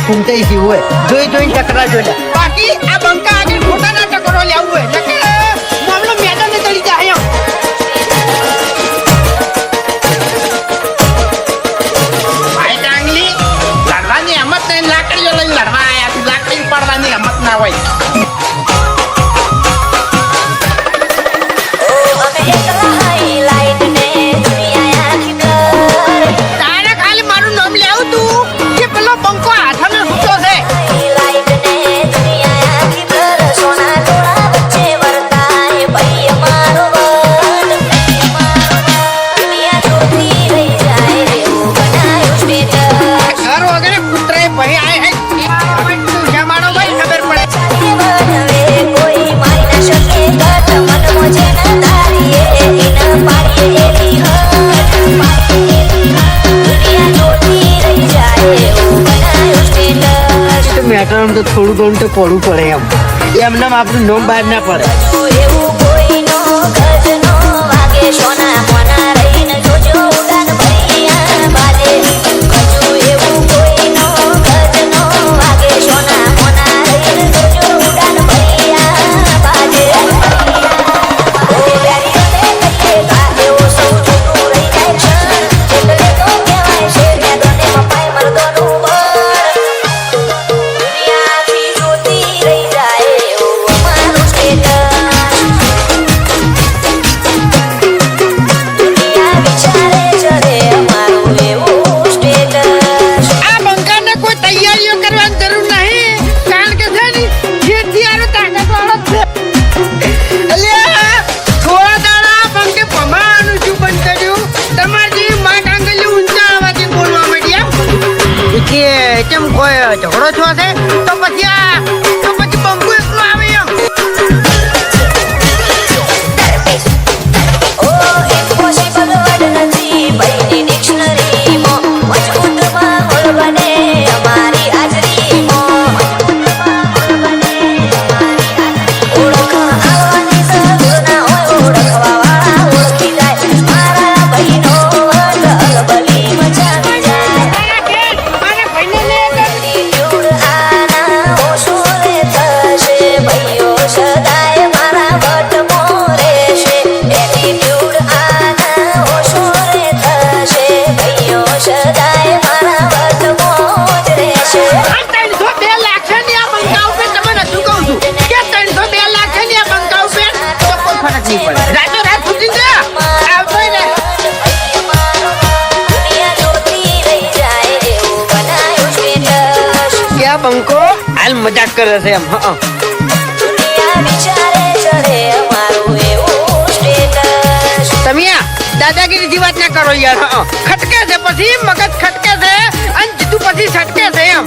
ફૂમતાઈ ગયું હોય જોઈને ટકરા જોઈ બાકી આ બંકા આગળ ખોટાના ટકરો લેવું હોય નકર મામલો મેદાને તળી જાય એમ. ભાઈ ડાંગલી લડવાની હિંમત નહીં, લાકડીઓ લઈને લડવા આયા તું, લાકડી પડવાની હિંમત ના હોય. તારે ખાલી મારું નામ લેવું તું કે પેલો બંકો હાથમાં ઊંચો છે. ઘર વગર કૂતરાએ ભાઈ આય તું જમાડો ભાઈ ખબર પડે. મેટર તો થોડું ઘણું તો પડવું પડે એમને આપણું નોમ બહાર ના પડે. કેમ કોઈ ઝઘડો છો છે તો પછી બંકુ એકલો આવે એમ. બંકો હાલ મજાક કરે છે એમ. તમે દાદાગીરી વાત ના કરો યાર. ખટકે છે પછી મગજ ખટકે છે અને જીતું પછી છટકે છે એમ.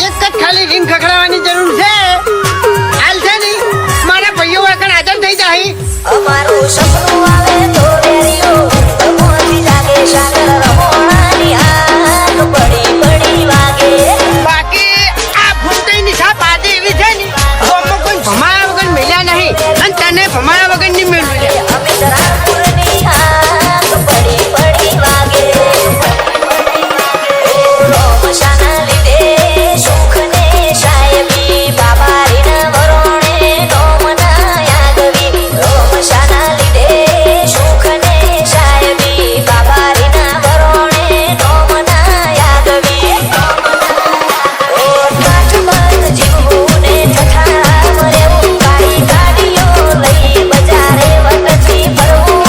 એક જ ખાલી રીંગ ખખડાવવાની જરૂર છે. અમારું સપનું આવે તો વેરીઓ મોતી લાગે સાગર રમોણાની આગ પડી પડી વાગે. બાકી આ ફૂમતાઈની છાપ આજે એવી છે ને તો કોઈ ભમાયા વગર મેલ્યા નહીં અને તને ભમાયા વગર નહીં મેળવ્યું. અમે રામપુરની આગ પડી પડી વાગે. રોમશાના લીધે સુખ ને સાહેબી બાબા રીના વરોણે નોમના યાદવી. રોમશાના લીધે સુખ ને સાહેબી બાબા રીના વરોણે નોમના યાદવી. ઓ કાઠમંડ જીવવું ને ઠઠા મરેવું ગાડી ગાડીઓ લઈ બજારે વખતથી ફરવું.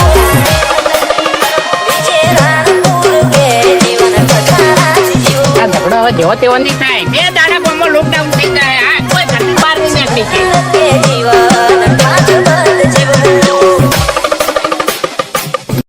વિજય રાણપુર કે જીવન ઠઠારાથી જીવવું. આ ઝઘડો હવે જેવો તેવો નહીં થાય. 2 દાડા ગામમાં લોકડાઉન થઈ જાય. કોઈ ઘરની બહાર નહીં નીકળી. જીવન કાઠમંડ જીવવું.